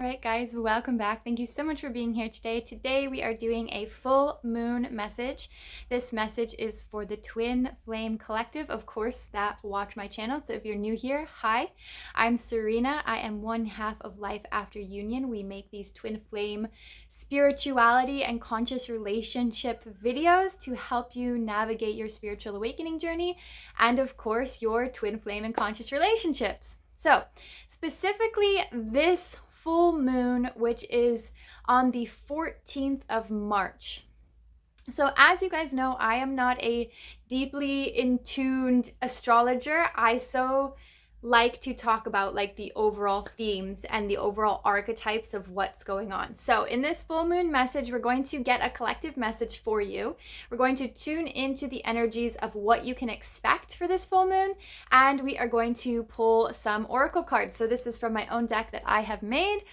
All right, guys, welcome back. Thank you so much for being here today. Today we are doing a full moon message. This message is for the Twin Flame Collective, of course, that watch my channel. So if you're new here, hi, I'm Serena. I am one half of Life After Union. We make these twin flame spirituality and conscious relationship videos to help you navigate your spiritual awakening journey and, of course, your twin flame and conscious relationships. So specifically this full moon, which is on the 14th of March. So as you guys know, I am not a deeply in-tuned astrologer. I like to talk about like the overall themes and the overall archetypes of what's going on. So in this full moon message, we're going to get a collective message for you. We're going to tune into the energies of what you can expect for this full moon, and we are going to pull some oracle cards. So this is from my own deck that I have made.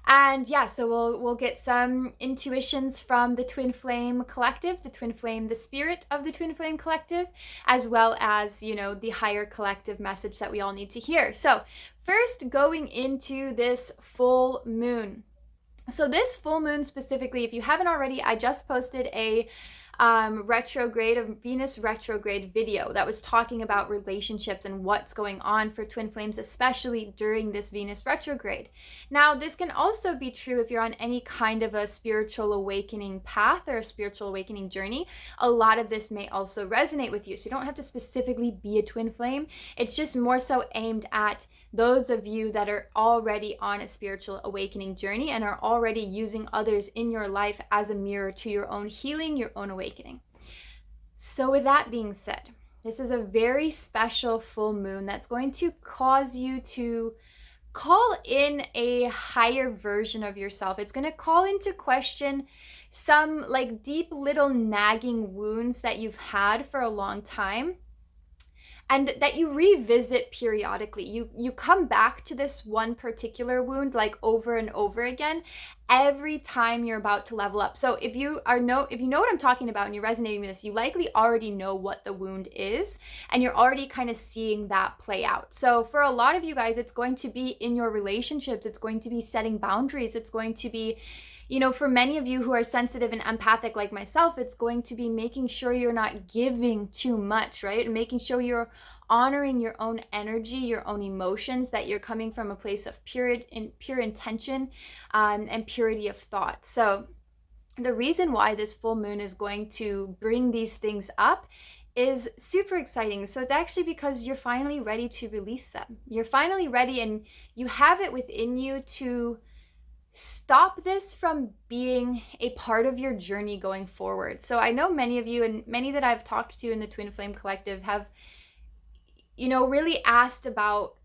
And yeah, so we'll get some intuitions from the Twin Flame Collective, the spirit of the Twin Flame Collective, as well as, you know, the higher collective message that we all need to hear. So first, going into this full moon. So this full moon specifically, if you haven't already, I just posted a Venus retrograde video that was talking about relationships and what's going on for twin flames, especially during this Venus retrograde. Now, this can also be true if you're on any kind of a spiritual awakening path or a spiritual awakening journey. A lot of this may also resonate with you. So you don't have to specifically be a twin flame. It's just more so aimed at those of you that are already on a spiritual awakening journey and are already using others in your life as a mirror to your own healing, your own awakening. So with that being said, this is a very special full moon that's going to cause you to call in a higher version of yourself. It's going to call into question some like deep little nagging wounds that you've had for a long time, and that you revisit periodically. You come back to this one particular wound like over and over again every time you're about to level up. So if you know what I'm talking about and you're resonating with this, you likely already know what the wound is and you're already kind of seeing that play out. So for a lot of you guys, it's going to be in your relationships, it's going to be setting boundaries, it's going to be, you know, for many of you who are sensitive and empathic like myself, it's going to be making sure you're not giving too much, right? And making sure you're honoring your own energy, your own emotions, that you're coming from a place of pure intention and purity of thought. So the reason why this full moon is going to bring these things up is super exciting. So it's actually because you're finally ready to release them. You're finally ready and you have it within you to stop this from being a part of your journey going forward. So I know many of you and many that I've talked to in the Twin Flame Collective have, you know, really asked about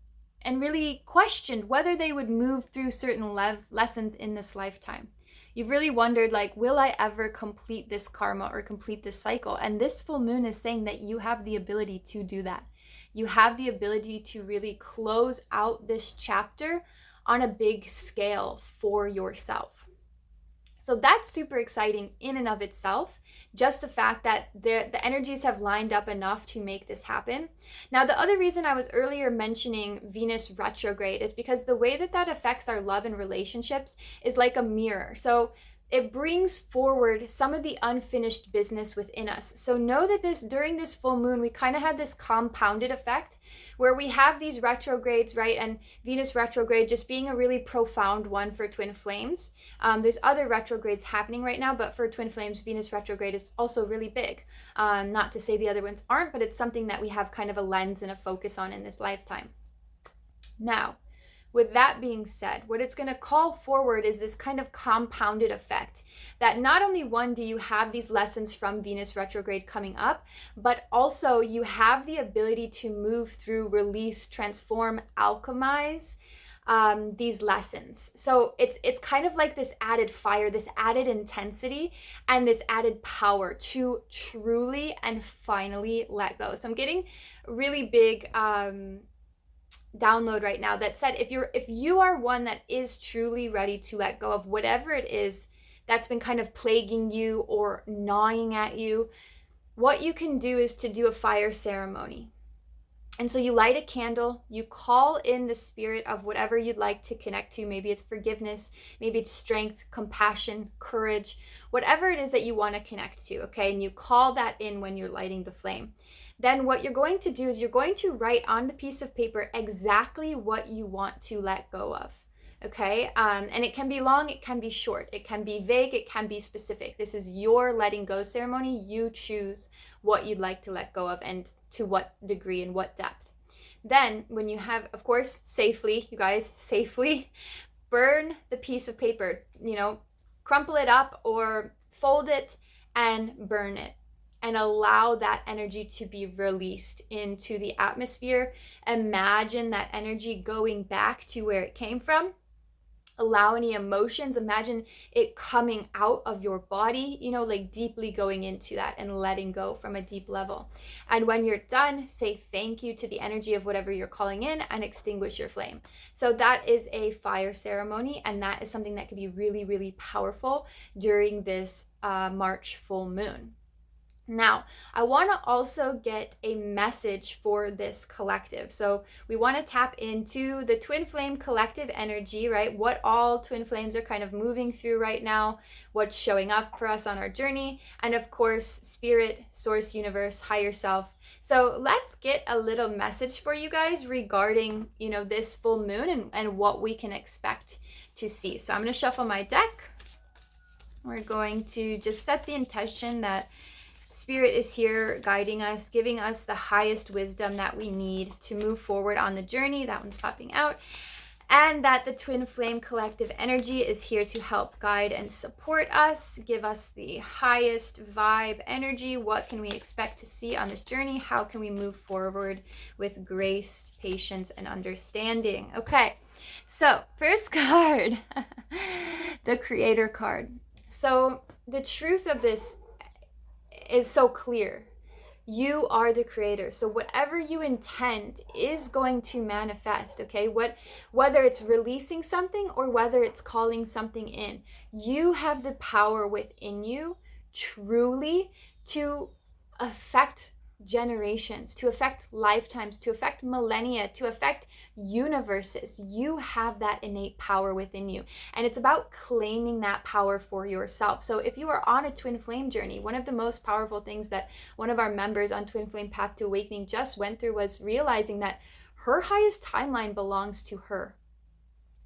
and really questioned whether they would move through certain lessons in this lifetime. You've really wondered, like, will I ever complete this karma or complete this cycle? And this full moon is saying that you have the ability to do that. You have the ability to really close out this chapter on a big scale for yourself. So that's super exciting in and of itself. Just the fact that the energies have lined up enough to make this happen. Now, the other reason I was earlier mentioning Venus retrograde is because the way that affects our love and relationships is like a mirror. So it brings forward some of the unfinished business within us. So know that during this full moon, we kind of had this compounded effect where we have these retrogrades, right? And Venus retrograde just being a really profound one for twin flames. There's other retrogrades happening right now, but for twin flames, Venus retrograde is also really big. Not to say the other ones aren't, but it's something that we have kind of a lens and a focus on in this lifetime. Now, with that being said, what it's going to call forward is this kind of compounded effect that not only one, do you have these lessons from Venus retrograde coming up, but also you have the ability to move through, release, transform, alchemize these lessons. So it's kind of like this added fire, this added intensity, and this added power to truly and finally let go. So I'm getting really big download right now that said, if you are one that is truly ready to let go of whatever it is that's been kind of plaguing you or gnawing at you, what you can do is to do a fire ceremony. And so you light a candle, you call in the spirit of whatever you'd like to connect to. Maybe it's forgiveness, maybe it's strength, compassion, courage, whatever it is that you want to connect to, okay? And you call that in when you're lighting the flame. Then what you're going to do is you're going to write on the piece of paper exactly what you want to let go of. Okay, and it can be long, it can be short, it can be vague, it can be specific. This is your letting go ceremony. You choose what you'd like to let go of and to what degree and what depth. Then when you have, of course, safely, you guys, safely burn the piece of paper, crumple it up or fold it and burn it, and allow that energy to be released into the atmosphere. Imagine that energy going back to where it came from. Allow any emotions, imagine it coming out of your body, like deeply going into that and letting go from a deep level. And when you're done, say thank you to the energy of whatever you're calling in and extinguish your flame. So that is a fire ceremony, and that is something that can be really, really powerful during this March full moon. Now, I want to also get a message for this collective. So we want to tap into the twin flame collective energy, right? What all twin flames are kind of moving through right now, what's showing up for us on our journey, and of course, spirit, source, universe, higher self. So let's get a little message for you guys regarding, this full moon and what we can expect to see. So I'm going to shuffle my deck. We're going to just set the intention that Spirit is here guiding us, giving us the highest wisdom that we need to move forward on the journey. That one's popping out. And that the twin flame collective energy is here to help guide and support us, give us the highest vibe energy. What can we expect to see on this journey? How can we move forward with grace, patience, and understanding? Okay, so first card, the Creator card. So the truth of this is so clear. You are the creator. So whatever you intend is going to manifest, okay? Whether it's releasing something or whether it's calling something in, you have the power within you truly to affect generations, to affect lifetimes, to affect millennia, to affect universes. You have that innate power within you, and it's about claiming that power for yourself. So if you are on a twin flame journey, one of the most powerful things that one of our members on Twin Flame Path to Awakening just went through was realizing that her highest timeline belongs to her,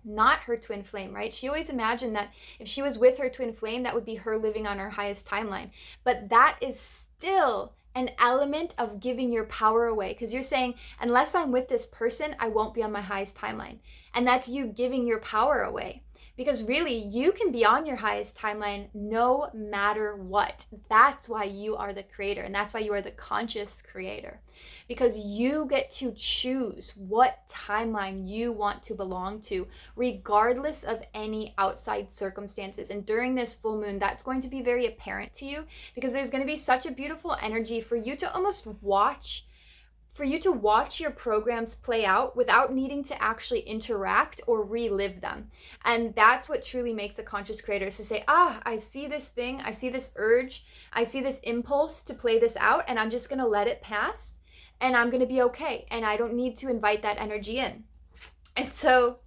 not her twin flame, right? She always imagined that if she was with her twin flame, that would be her living on her highest timeline. But that is still an element of giving your power away, because you're saying, unless I'm with this person, I won't be on my highest timeline. And that's you giving your power away. Because really, you can be on your highest timeline no matter what. That's why you are the creator, and that's why you are the conscious creator. Because you get to choose what timeline you want to belong to, regardless of any outside circumstances. And during this full moon, that's going to be very apparent to you, because there's going to be such a beautiful energy for you to almost watch your programs play out without needing to actually interact or relive them. And that's what truly makes a conscious creator, is to say, I see this thing, I see this urge, I see this impulse to play this out, and I'm just going to let it pass, and I'm going to be okay, and I don't need to invite that energy in. And so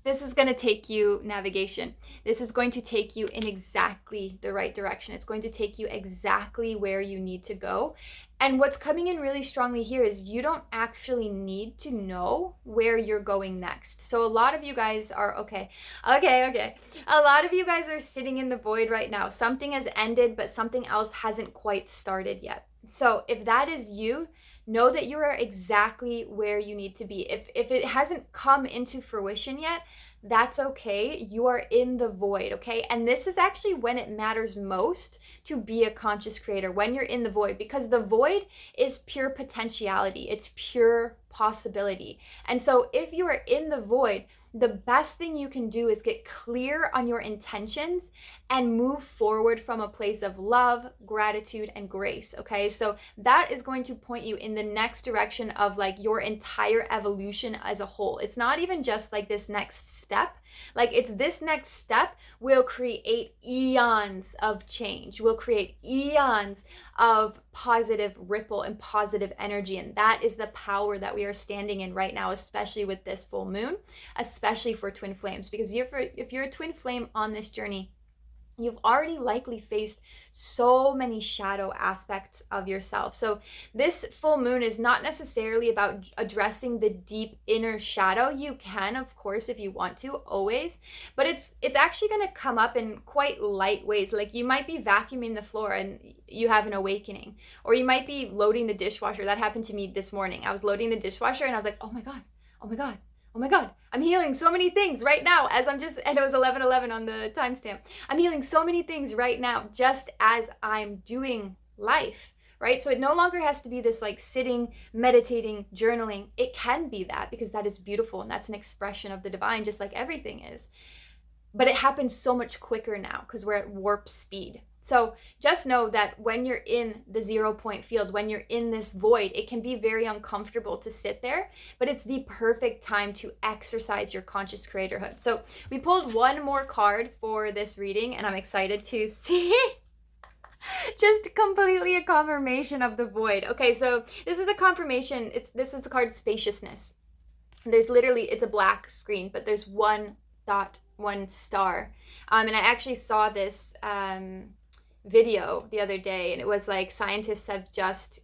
this is going to take you navigation. This is going to take you in exactly the right direction. It's going to take you exactly where you need to go. And what's coming in really strongly here is you don't actually need to know where you're going next. So a lot of you guys are, okay. A lot of you guys are sitting in the void right now. Something has ended, but something else hasn't quite started yet. So if that is you, know that you are exactly where you need to be. If it hasn't come into fruition yet, that's okay. You are in the void, okay? And this is actually when it matters most to be a conscious creator, when you're in the void, because the void is pure potentiality. It's pure possibility. And so if you are in the void, the best thing you can do is get clear on your intentions and move forward from a place of love, gratitude, and grace, okay? So that is going to point you in the next direction of like your entire evolution as a whole. It's not even just like this next step. Like, it's this next step will create eons of change, will create eons of positive ripple and positive energy. And that is the power that we are standing in right now, especially with this full moon, especially for twin flames. Because if you're a twin flame on this journey, you've already likely faced so many shadow aspects of yourself. So this full moon is not necessarily about addressing the deep inner shadow. You can, of course, if you want to, always, but it's actually going to come up in quite light ways. Like, you might be vacuuming the floor and you have an awakening, or you might be loading the dishwasher. That happened to me this morning. I was loading the dishwasher and I was like, oh my God, oh my God, oh my God, I'm healing so many things right now and it was 11:11 on the timestamp. I'm healing so many things right now just as I'm doing life, right? So it no longer has to be this like sitting, meditating, journaling. It can be that, because that is beautiful and that's an expression of the divine, just like everything is. But it happens so much quicker now because we're at warp speed. So just know that when you're in the 0 point field, when you're in this void, it can be very uncomfortable to sit there, but it's the perfect time to exercise your conscious creatorhood. So we pulled one more card for this reading, and I'm excited to see just completely a confirmation of the void. Okay, so this is a confirmation. This is the card Spaciousness. There's literally, it's a black screen, but there's one dot, one star. And I actually saw this video the other day, and it was like scientists have just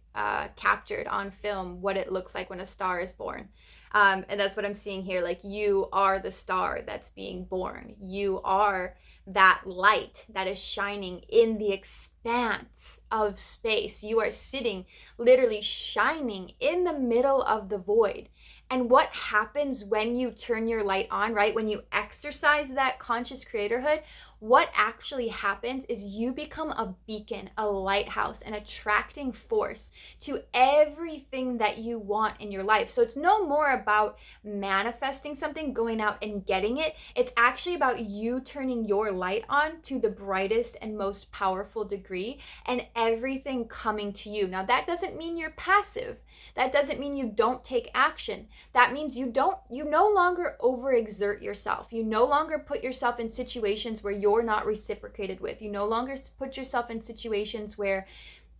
captured on film what it looks like when a star is born. And that's what I'm seeing here. Like, you are the star that's being born. You are that light that is shining in the expanse of space. You are sitting, literally shining in the middle of the void. And what happens when you turn your light on, right? When you exercise that conscious creatorhood, what actually happens is you become a beacon, a lighthouse, an attracting force to everything that you want in your life. So it's no more about manifesting something, going out and getting it. It's actually about you turning your light on to the brightest and most powerful degree, and everything coming to you. Now, that doesn't mean you're passive. That doesn't mean you don't take action. That means you no longer overexert yourself. You no longer put yourself in situations where you're not reciprocated with. You no longer put yourself in situations where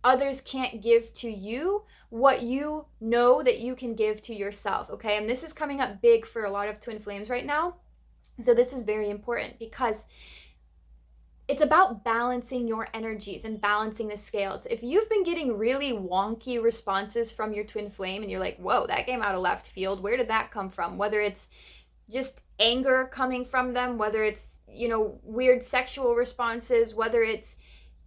others can't give to you what you know that you can give to yourself, okay? And this is coming up big for a lot of twin flames right now. So this is very important, because it's about balancing your energies and balancing the scales. If you've been getting really wonky responses from your twin flame and you're like, whoa, that came out of left field, where did that come from? Whether it's just anger coming from them, whether it's, weird sexual responses, whether it's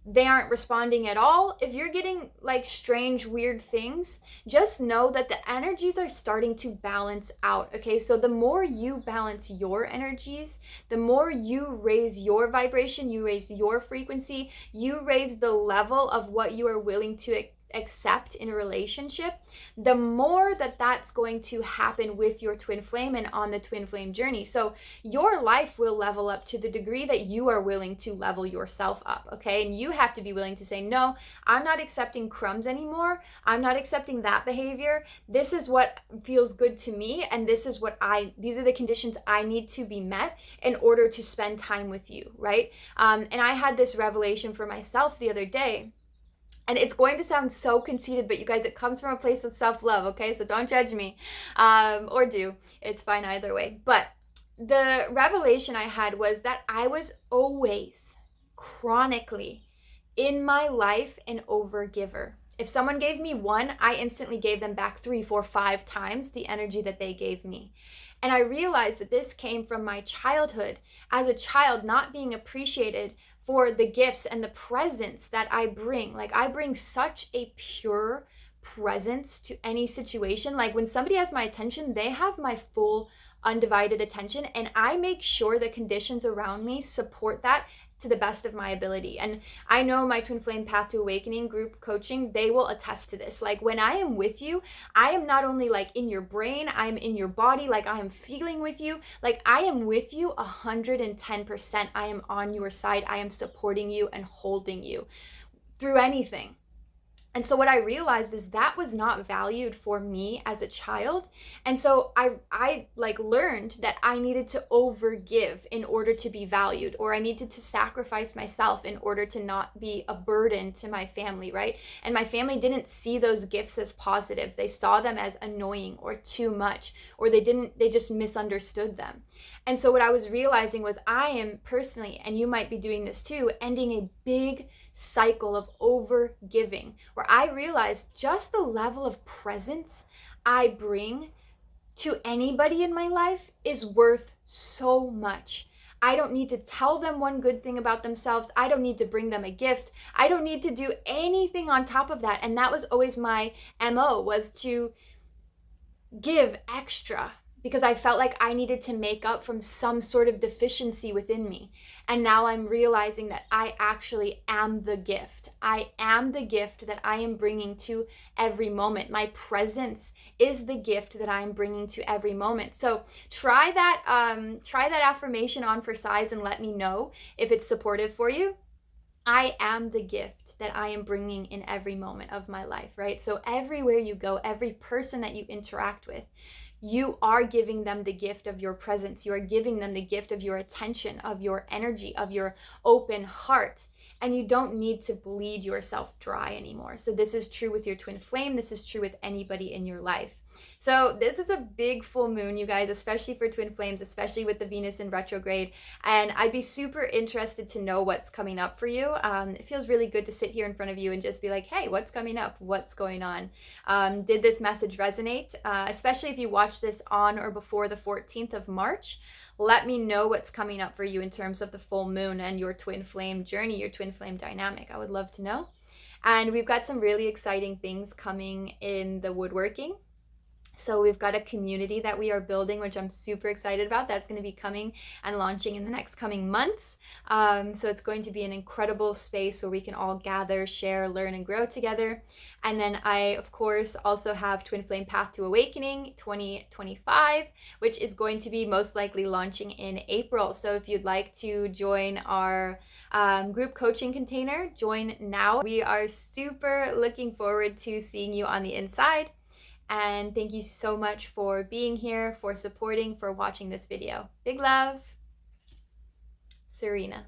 they aren't responding at all. If you're getting like strange, weird things, just know that the energies are starting to balance out, okay? So the more you balance your energies, the more you raise your vibration, you raise your frequency, you raise the level of what you are willing to accept in a relationship, the more that's going to happen with your twin flame and on the twin flame journey. So your life will level up to the degree that you are willing to level yourself up, okay? And you have to be willing to say, no, I'm not accepting crumbs anymore. I'm not accepting that behavior. This is what feels good to me, and these are the conditions I need to be met in order to spend time with you, right? And I had this revelation for myself the other day. And it's going to sound so conceited, but you guys, it comes from a place of self-love, okay? So don't judge me, or do. It's fine either way. But the revelation I had was that I was always chronically in my life an overgiver. If someone gave me one, I instantly gave them back 3, 4, 5 times the energy that they gave me. And I realized that this came from my childhood. As a child, not being appreciated for the gifts and the presence that I bring. Like, I bring such a pure presence to any situation. Like, when somebody has my attention, they have my full undivided attention, and I make sure the conditions around me support that to the best of my ability. And I know my Twin Flame Path to Awakening group coaching, they will attest to this. Like, when I am with you, I am not only like in your brain, I'm in your body, like I am feeling with you, like I am with you 110%. I am on your side. I am supporting you and holding you through anything. And so what I realized is that was not valued for me as a child. And so I like learned that I needed to overgive in order to be valued, or I needed to sacrifice myself in order to not be a burden to my family, right? And my family didn't see those gifts as positive. They saw them as annoying or too much, or they just misunderstood them. And so what I was realizing was I am personally, and you might be doing this too, ending a big cycle of over giving, where I realized just the level of presence I bring to anybody in my life is worth so much. I don't need to tell them one good thing about themselves. I don't need to bring them a gift. I don't need to do anything on top of that. And that was always my MO, was to give extra because I felt like I needed to make up from some sort of deficiency within me. And now I'm realizing that I actually am the gift. I am the gift that I am bringing to every moment. My presence is the gift that I am bringing to every moment. So try that affirmation on for size and let me know if it's supportive for you. I am the gift that I am bringing in every moment of my life, right? So everywhere you go, every person that you interact with, you are giving them the gift of your presence. You are giving them the gift of your attention, of your energy, of your open heart. And you don't need to bleed yourself dry anymore. So this is true with your twin flame. This is true with anybody in your life. So this is a big full moon, you guys, especially for twin flames, especially with the Venus in retrograde. And I'd be super interested to know what's coming up for you. It feels really good to sit here in front of you and just be like, hey, what's coming up? What's going on? Did this message resonate? Especially if you watch this on or before the 14th of March. Let me know what's coming up for you in terms of the full moon and your twin flame journey, your twin flame dynamic. I would love to know. And we've got some really exciting things coming in the woodworking. So we've got a community that we are building, which I'm super excited about. That's going to be coming and launching in the next coming months. So it's going to be an incredible space where we can all gather, share, learn, and grow together. And then I, of course, also have Twin Flame Path to Awakening 2025, which is going to be most likely launching in April. So if you'd like to join our group coaching container, join now. We are super looking forward to seeing you on the inside. And thank you so much for being here, for supporting, for watching this video. Big love, Serena.